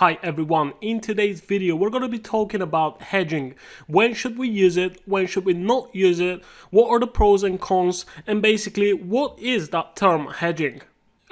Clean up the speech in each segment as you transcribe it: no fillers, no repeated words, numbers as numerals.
Hi everyone, in today's video we're going to be talking about hedging. When should we use it, when should we not use it, what are the pros and cons, and basically what is that term hedging.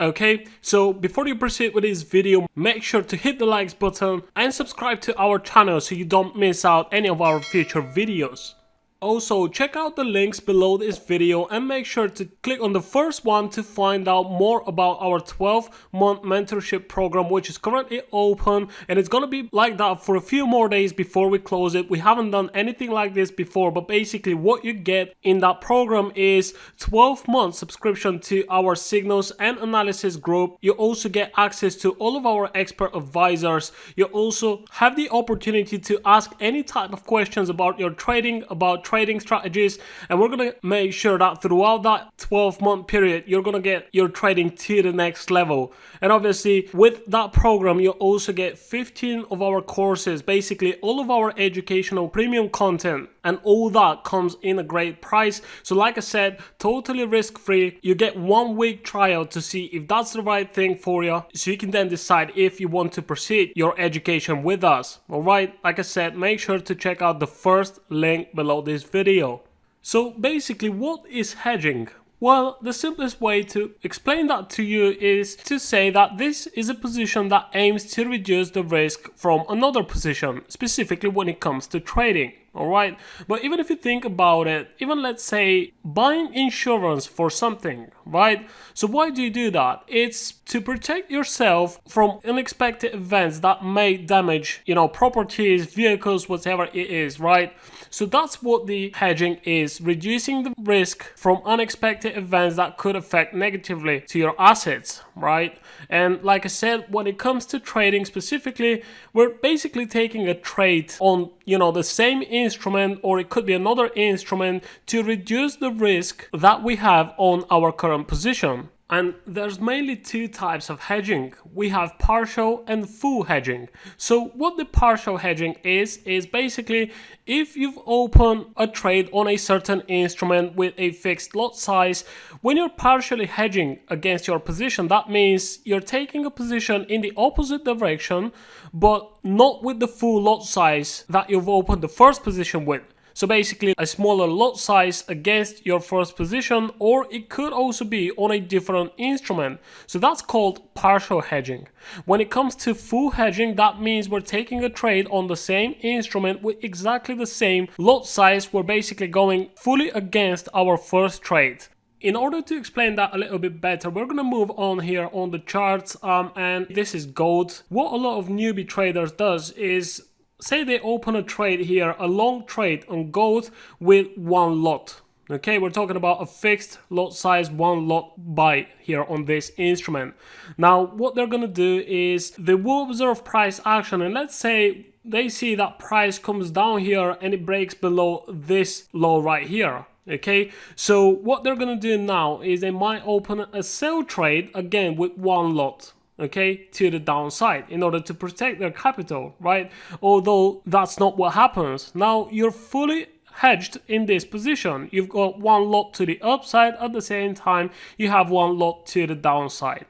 Okay, so before you proceed with this video, make sure to hit the likes button and subscribe to our channel so you don't miss out any of our future videos. Also, check out the links below this video and make sure to click on the first one to find out more about our 12-month mentorship program, which is currently open, and it's gonna be like that for a few more days before we close it. We haven't done anything like this before, but basically what you get in that program is 12-month subscription to our signals and analysis group. You also get access to all of our expert advisors. You also have the opportunity to ask any type of questions about your trading, about trading strategies, and we're going to make sure that throughout that 12-month period you're going to get your trading to the next level. And obviously with that program you also get 15 of our courses, basically all of our educational premium content, and all that comes in a great price. So like I said, totally risk-free. You get 1 week trial to see if that's the right thing for you, so you can then decide if you want to proceed your education with us. Alright, like I said, make sure to check out the first link below this video. So basically, what is hedging? Well, the simplest way to explain that to you is to say that this is a position that aims to reduce the risk from another position, specifically when it comes to trading. Alright, but even if you think about it, even let's say buying insurance for something, right? So why do you do that? It's to protect yourself from unexpected events that may damage, properties, vehicles, whatever it is, right? So that's what the hedging is, reducing the risk from unexpected events that could affect negatively to your assets, right? And like I said, when it comes to trading specifically, we're basically taking a trade on, the same instrument, or it could be another instrument, to reduce the risk that we have on our current position. And there's mainly two types of hedging. We have partial and full hedging. So what the partial hedging is basically if you've opened a trade on a certain instrument with a fixed lot size, when you're partially hedging against your position, that means you're taking a position in the opposite direction, but not with the full lot size that you've opened the first position with. So basically a smaller lot size against your first position, or it could also be on a different instrument. So that's called partial hedging. When it comes to full hedging, that means we're taking a trade on the same instrument with exactly the same lot size. We're basically going fully against our first trade. In order to explain that a little bit better, we're going to move on here on the charts, and this is gold. What a lot of newbie traders does is, say they open a trade here, a long trade on gold with one lot. Okay, we're talking about a fixed lot size, one lot buy here on this instrument. Now, what they're going to do is they will observe price action, and let's say they see that price comes down here and it breaks below this low right here. Okay, so what they're going to do now is they might open a sell trade again with one lot, okay, to the downside in order to protect their capital, right? Although that's not what happens. Now you're fully hedged in this position. You've got one lot to the upside, at the same time you have one lot to the downside.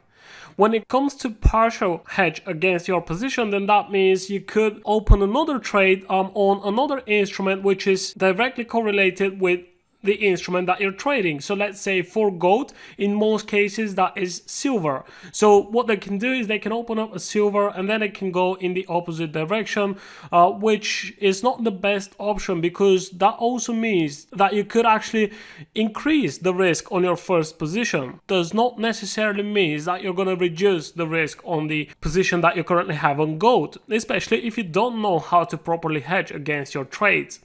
When it comes to partial hedge against your position, then that means you could open another trade on another instrument which is directly correlated with the instrument that you're trading. So let's say for gold, in most cases that is silver. So what they can do is they can open up a silver and then it can go in the opposite direction, which is not the best option, because that also means that you could actually increase the risk on your first position. Does not necessarily mean that you're going to reduce the risk on the position that you currently have on gold, especially if you don't know how to properly hedge against your trades.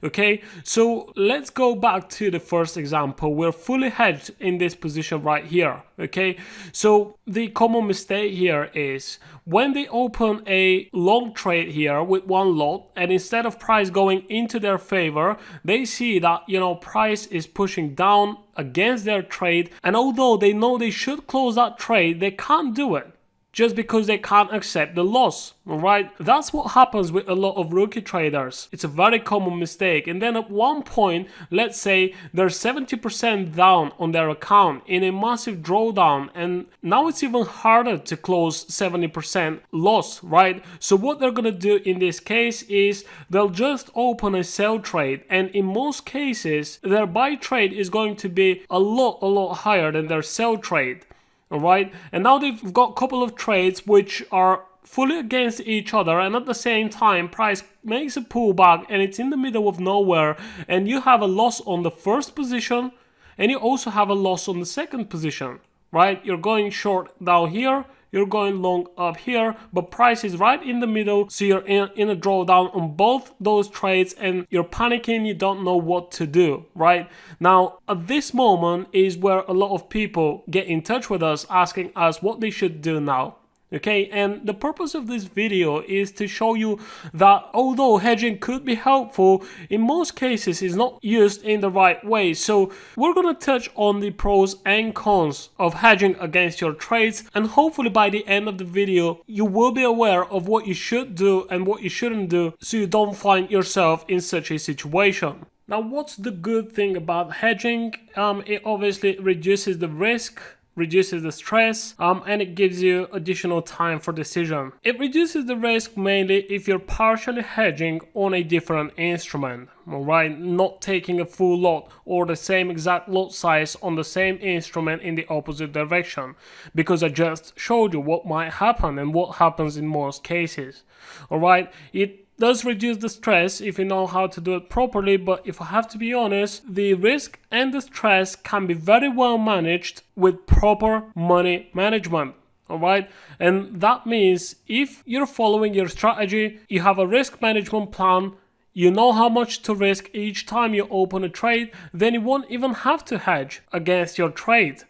Okay, so let's go back to the first example. We're fully hedged in this position right here. Okay, so the common mistake here is when they open a long trade here with one lot, and instead of price going into their favor, they see that price is pushing down against their trade, and although they know they should close that trade, they can't do it. just because they can't accept the loss, alright? That's what happens with a lot of rookie traders. It's a very common mistake. And then at one point, let's say they're 70% down on their account in a massive drawdown, and now it's even harder to close 70% loss, right? So what they're gonna do in this case is they'll just open a sell trade, and in most cases, their buy trade is going to be a lot higher than their sell trade. Alright, and now they've got a couple of trades which are fully against each other, and at the same time price makes a pullback and it's in the middle of nowhere, and you have a loss on the first position and you also have a loss on the second position, right? You're going short down here, you're going long up here, but price is right in the middle, so you're in a drawdown on both those trades and you're panicking, you don't know what to do, right? Now, at this moment is where a lot of people get in touch with us asking us what they should do now. Okay, and the purpose of this video is to show you that although hedging could be helpful, in most cases it's not used in the right way. So we're going to touch on the pros and cons of hedging against your trades, and hopefully by the end of the video you will be aware of what you should do and what you shouldn't do, so you don't find yourself in such a situation. Now, what's the good thing about hedging? It obviously reduces the risk, reduces the stress, and it gives you additional time for decision. It reduces the risk mainly if you're partially hedging on a different instrument, alright, not taking a full lot or the same exact lot size on the same instrument in the opposite direction, because I just showed you what might happen and what happens in most cases. Alright, it does reduce the stress if you know how to do it properly, but if I have to be honest, the risk and the stress can be very well managed with proper money management. Alright, and that means if you're following your strategy, you have a risk management plan, you know how much to risk each time you open a trade, then you won't even have to hedge against your trade.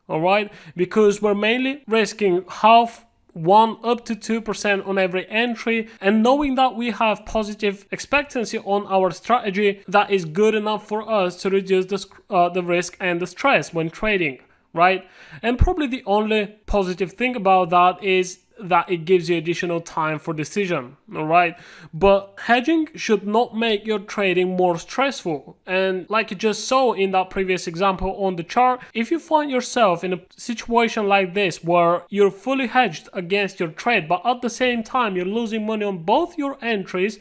Alright, because we're mainly risking half, 1 up to 2% on every entry, and knowing that we have positive expectancy on our strategy, that is good enough for us to reduce the risk and the stress when trading, right? And probably the only positive thing about that is that it gives you additional time for decision, alright? But hedging should not make your trading more stressful. And like you just saw in that previous example on the chart, if you find yourself in a situation like this where you're fully hedged against your trade, but at the same time you're losing money on both your entries,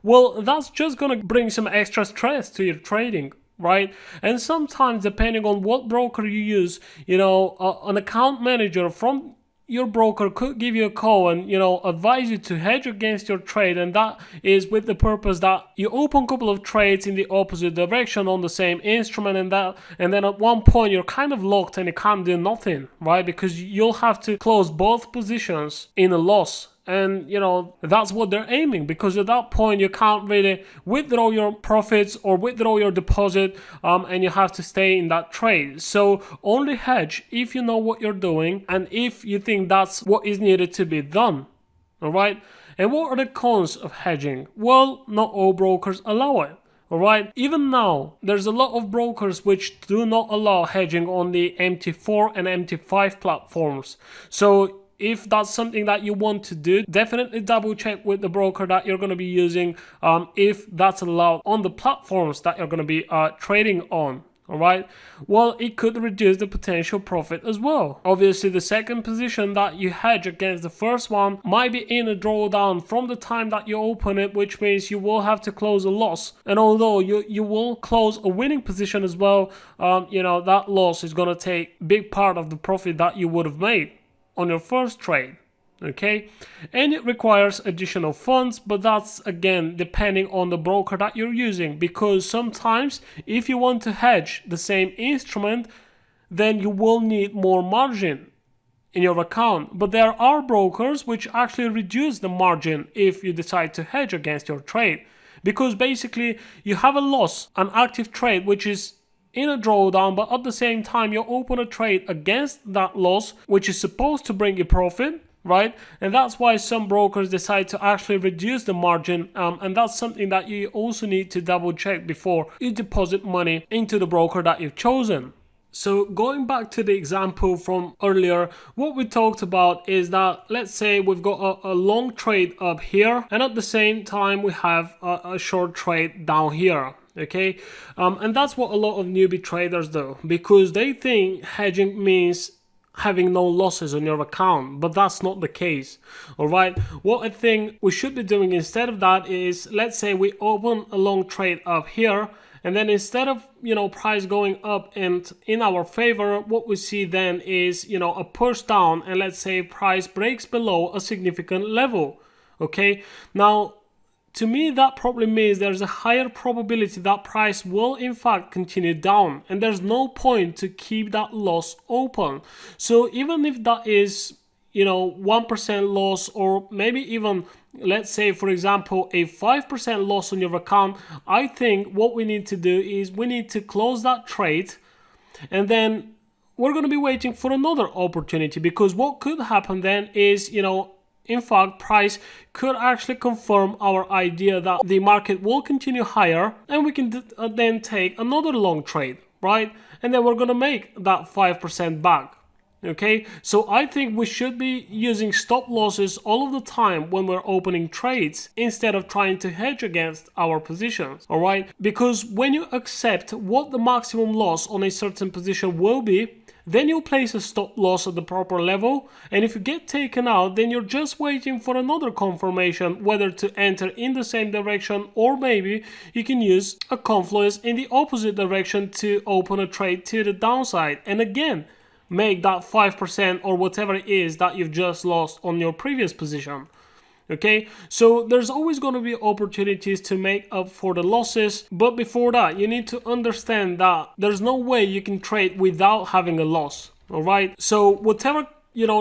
well, that's just gonna bring some extra stress to your trading, right? And sometimes, depending on what broker you use, an account manager from your broker could give you a call and advise you to hedge against your trade, and that is with the purpose that you open a couple of trades in the opposite direction on the same instrument, and then at one point you're kind of locked and you can't do nothing, right? Because you'll have to close both positions in a loss. And that's what they're aiming, because at that point you can't really withdraw your profits or withdraw your deposit, and you have to stay in that trade. So only hedge if you know what you're doing and if you think that's what is needed to be done. Alright? And what are the cons of hedging? Well, not all brokers allow it. Alright, even now, there's a lot of brokers which do not allow hedging on the MT4 and MT5 platforms. So if that's something that you want to do, definitely double check with the broker that you're going to be using, if that's allowed on the platforms that you're going to be trading on. Alright, well, it could reduce the potential profit as well. Obviously, the second position that you hedge against the first one might be in a drawdown from the time that you open it, which means you will have to close a loss. And although you will close a winning position as well, that loss is going to take a big part of the profit that you would have made on your first trade. Okay, and it requires additional funds, but that's again depending on the broker that you're using, because sometimes if you want to hedge the same instrument, then you will need more margin in your account. But there are brokers which actually reduce the margin if you decide to hedge against your trade, because basically you have a loss, an active trade which is in a drawdown, but at the same time you open a trade against that loss, which is supposed to bring you profit, right? And that's why some brokers decide to actually reduce the margin, and that's something that you also need to double check before you deposit money into the broker that you've chosen. So going back to the example from earlier, what we talked about is that let's say we've got a long trade up here, and at the same time we have a short trade down here. Okay, and that's what a lot of newbie traders do, because they think hedging means having no losses on your account, but that's not the case. All right, what I think we should be doing instead of that is, let's say we open a long trade up here, and then instead of, price going up and in our favor, what we see then is, a push down, and let's say price breaks below a significant level. Okay, now to me that probably means there's a higher probability that price will in fact continue down, and there's no point to keep that loss open. So even if that is 1% loss, or maybe even, let's say for example, a 5% loss on your account, I think what we need to do is we need to close that trade, and then we're going to be waiting for another opportunity, because what could happen then is, in fact, price could actually confirm our idea that the market will continue higher, and we can then take another long trade, right? And then we're going to make that 5% back. Okay, so I think we should be using stop losses all of the time when we're opening trades, instead of trying to hedge against our positions. All right, because when you accept what the maximum loss on a certain position will be, then you place a stop loss at the proper level, and if you get taken out, then you're just waiting for another confirmation whether to enter in the same direction, or maybe you can use a confluence in the opposite direction to open a trade to the downside, and again make that 5% or whatever it is that you've just lost on your previous position. Okay, so there's always going to be opportunities to make up for the losses, but before that you need to understand that there's no way you can trade without having a loss. All right, so whatever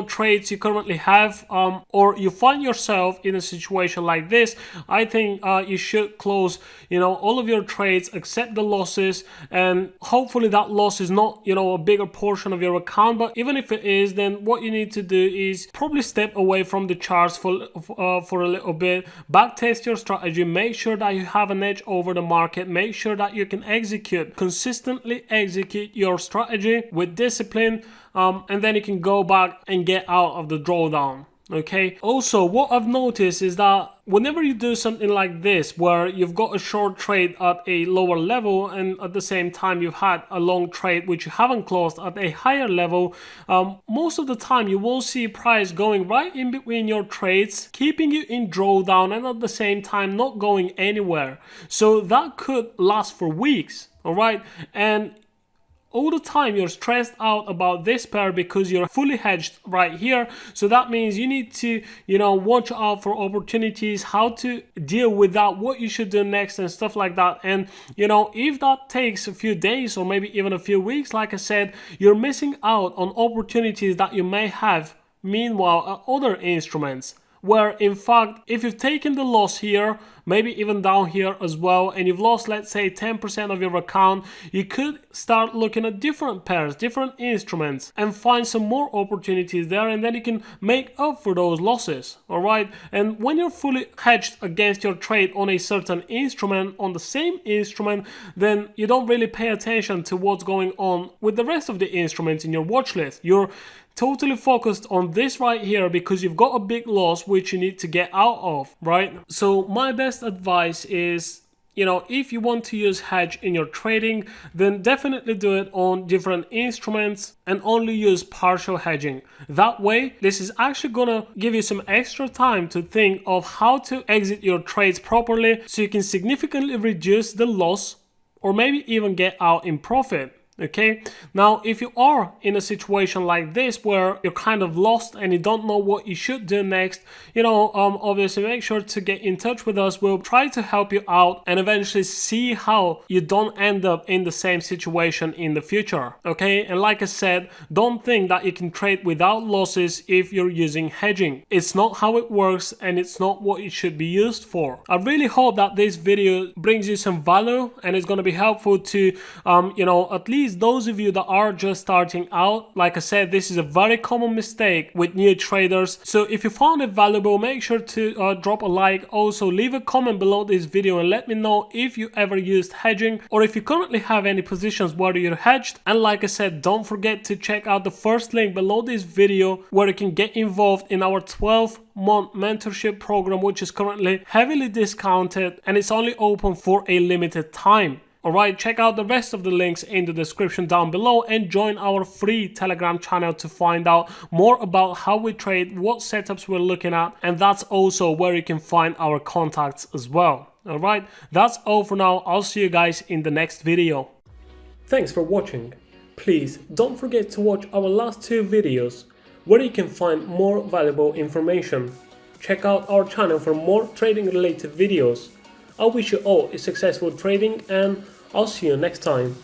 trades you currently have, or you find yourself in a situation like this, I think you should close all of your trades, accept the losses, and hopefully that loss is not a bigger portion of your account. But even if it is, then what you need to do is probably step away from the charts for a little bit, back test your strategy, make sure that you have an edge over the market, make sure that you can consistently execute your strategy with discipline, and then you can go back and get out of the drawdown. Okay, also what I've noticed is that whenever you do something like this, where you've got a short trade at a lower level, and at the same time you've had a long trade which you haven't closed at a higher level, most of the time you will see price going right in between your trades, keeping you in drawdown, and at the same time not going anywhere. So that could last for weeks. All right, and all the time you're stressed out about this pair because you're fully hedged right here. So that means you need to, watch out for opportunities, how to deal with that, what you should do next, and stuff like that. And, if that takes a few days or maybe even a few weeks, like I said, you're missing out on opportunities that you may have meanwhile at other instruments, where in fact, if you've taken the loss here, maybe even down here as well, and you've lost, let's say, 10% of your account, you could start looking at different pairs, different instruments, and find some more opportunities there, and then you can make up for those losses. All right, and when you're fully hedged against your trade on a certain instrument, on the same instrument, then you don't really pay attention to what's going on with the rest of the instruments in your watch list. You're totally focused on this right here because you've got a big loss which you need to get out of, right? So my best advice is, if you want to use hedge in your trading, then definitely do it on different instruments and only use partial hedging. That way, this is actually gonna give you some extra time to think of how to exit your trades properly, so you can significantly reduce the loss or maybe even get out in profit. Okay, now if you are in a situation like this where you're kind of lost and you don't know what you should do next, obviously make sure to get in touch with us. We'll try to help you out and eventually see how you don't end up in the same situation in the future. Okay, and like I said, don't think that you can trade without losses if you're using hedging. It's not how it works, and it's not what it should be used for. I really hope that this video brings you some value and is going to be helpful to at least please, those of you that are just starting out, like I said, this is a very common mistake with new traders. So if you found it valuable, make sure to drop a like. Also leave a comment below this video and let me know if you ever used hedging, or if you currently have any positions where you're hedged. And like I said, don't forget to check out the first link below this video where you can get involved in our 12-month mentorship program, which is currently heavily discounted and it's only open for a limited time. Alright, check out the rest of the links in the description down below and join our free Telegram channel to find out more about how we trade, what setups we're looking at, and that's also where you can find our contacts as well. Alright, that's all for now. I'll see you guys in the next video. Thanks for watching. Please don't forget to watch our last 2 videos where you can find more valuable information. Check out our channel for more trading related videos. I wish you all a successful trading and I'll see you next time.